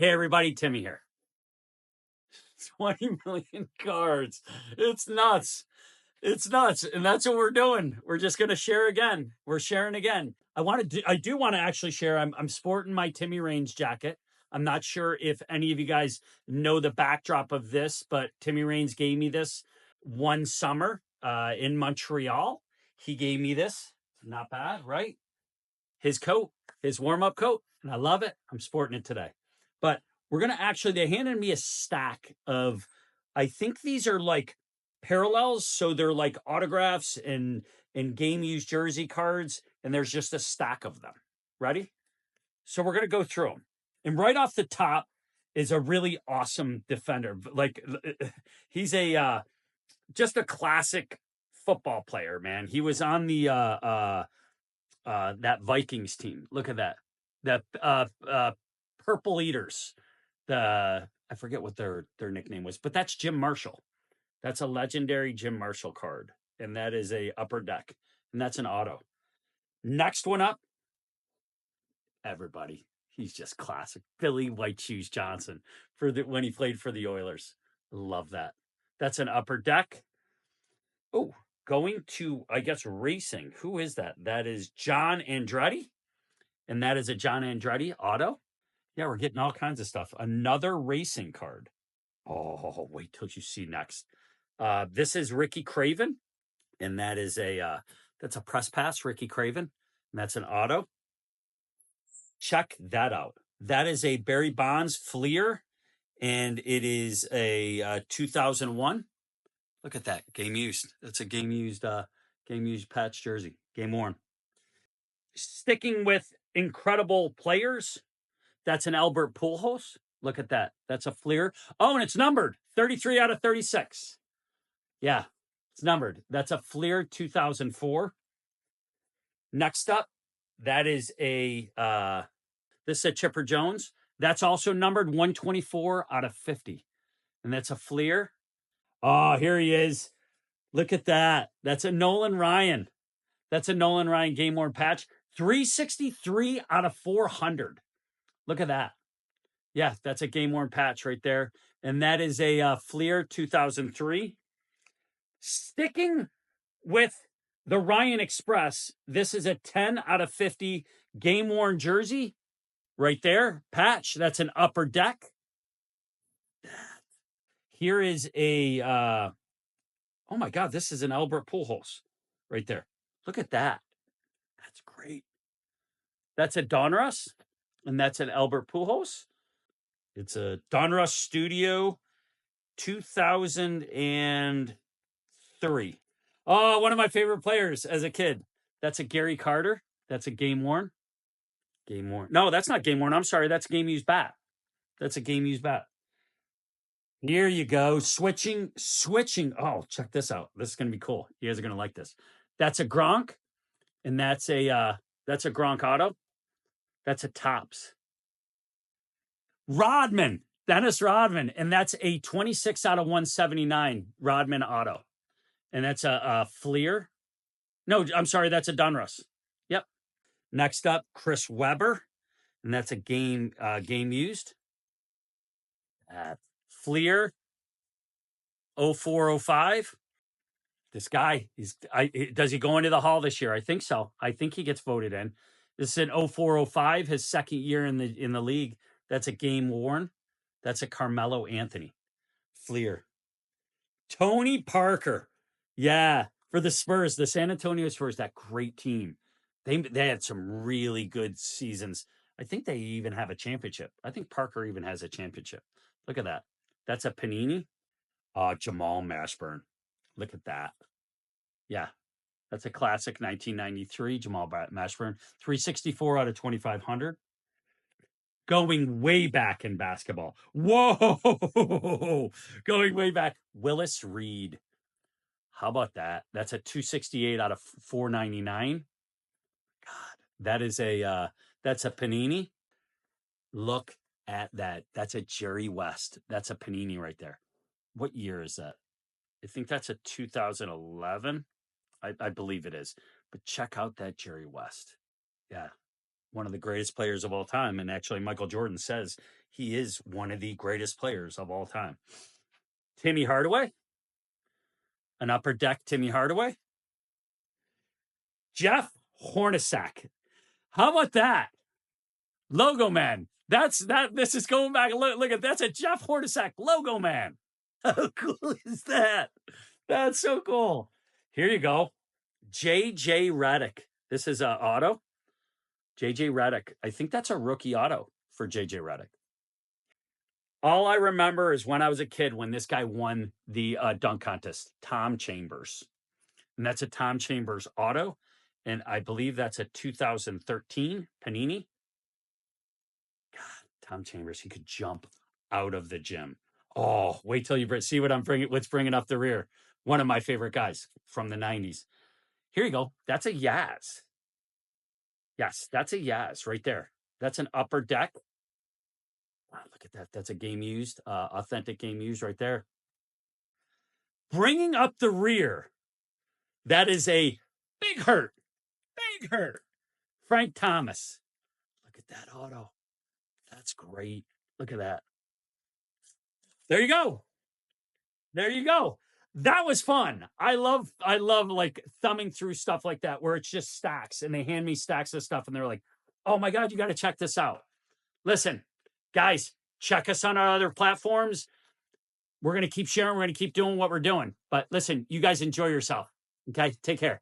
Hey everybody, Timmy here. 20 million cards. It's nuts. It's nuts. And that's what we're doing. We're just going to share again. We're sharing again. I do want to actually share. I'm sporting my Timmy Raines jacket. I'm not sure if any of you guys know the backdrop of this, but Timmy Raines gave me this one summer in Montreal. He gave me this. Not bad, right? His coat, his warm-up coat, and I love it. I'm sporting it today. But we're going to actually, they handed me a stack of, I think these are like parallels. So they're like autographs and game used jersey cards. And there's just a stack of them. Ready? So we're going to go through them. And right off the top is a really awesome defender. Like he's just a classic football player, man. He was on the, that Vikings team. Look at that. That Purple Eaters. I forget what their nickname was, but that's Jim Marshall. That's a legendary Jim Marshall card, and that is a upper deck, and that's an auto. Next one up, everybody. He's just classic. Billy White Shoes Johnson when he played for the Oilers. Love that. That's an upper deck. Oh, going to, I guess, racing. Who is that? That is John Andretti, and that is a John Andretti auto. Yeah, we're getting all kinds of stuff. Another racing card. Oh, wait till you see next. This is Ricky Craven, and that is that's a press pass, Ricky Craven, and that's an auto. Check that out. That is a Barry Bonds Fleer, and it is a 2001. Look at that, game used. That's a game used patch jersey, game worn. Sticking with incredible players. That's an Albert Pujols. Look at that. That's a Fleer. Oh, and it's numbered 33 out of 36. Yeah, it's numbered. That's a Fleer 2004. Next up, that is this is a Chipper Jones. That's also numbered 124 out of 50. And that's a Fleer. Oh, here he is. Look at that. That's a Nolan Ryan. That's a Nolan Ryan game worn patch. 363 out of 400. Look at that. Yeah, that's a game worn patch right there. And that is a Fleer 2003. Sticking with the Ryan Express, this is a 10 out of 50 game worn jersey right there. Patch, that's an upper deck. Here is a, oh my God, this is an Albert Pujols right there. Look at that. That's great. That's a Donruss, and that's an Albert Pujols. It's a Donruss Studio 2003. Oh, one of my favorite players as a kid. That's a Gary Carter. That's a game worn. Game worn. No, that's not game worn. I'm sorry. That's game used bat. That's a game used bat. Here you go. Switching. Oh, check this out. This is going to be cool. You guys are going to like this. That's a Gronk, and that's a Gronk auto. That's a Topps. Rodman, Dennis Rodman, and that's a 26 out of 179 Rodman auto. And that's a Fleer. No, I'm sorry, that's a Donruss. Yep. Next up, Chris Webber, and that's a game used. Fleer 0405. This guy, does he go into the Hall this year? I think so. I think he gets voted in. This is an 0405, his second year in the league. That's a game worn. That's a Carmelo Anthony. Fleer. Tony Parker. Yeah, for the Spurs, the San Antonio Spurs, that great team. They had some really good seasons. I think they even have a championship. I think Parker even has a championship. Look at that. That's a Panini. Jamal Mashburn. Look at that. Yeah, that's a classic 1993 Jamal Mashburn. 364 out of 2,500. Going way back in basketball. Whoa! Going way back. Willis Reed. How about that? That's a 268 out of 499. God, that is that's a Panini. Look at that. That's a Jerry West. That's a Panini right there. What year is that? I think that's a 2011. I believe it is. But check out that Jerry West. Yeah. one of the greatest players of all time. And actually, Michael Jordan says he is one of the greatest players of all time. Timmy Hardaway, an upper deck Timmy Hardaway. Jeff Hornacek. How about that? Logo man. This is going back. Look at that's a Jeff Hornacek logo man. How cool is that? That's so cool. Here you go. JJ Redick. This is a auto. JJ Redick. I think that's a rookie auto for JJ Redick. All I remember is when I was a kid when this guy won the dunk contest, Tom Chambers. And that's a Tom Chambers auto. And I believe that's a 2013 Panini. God, Tom Chambers, he could jump out of the gym. Oh, wait till you see what I'm bringing. What's bringing up the rear? One of my favorite guys from the 90s. Here you go. That's a Yaz. Yes, that's a Yaz right there. That's an upper deck. Wow, look at that. That's a game used, authentic game used right there. Bringing up the rear. That is a big hurt. Big hurt. Frank Thomas. Look at that auto. That's great. Look at that. There you go. There you go. That was fun. I love like thumbing through stuff like that where it's just stacks and they hand me stacks of stuff and they're like, oh my God, you got to check this out. Listen, guys, check us on our other platforms. We're going to keep sharing. We're going to keep doing what we're doing. But listen, you guys enjoy yourself. Okay. Take care.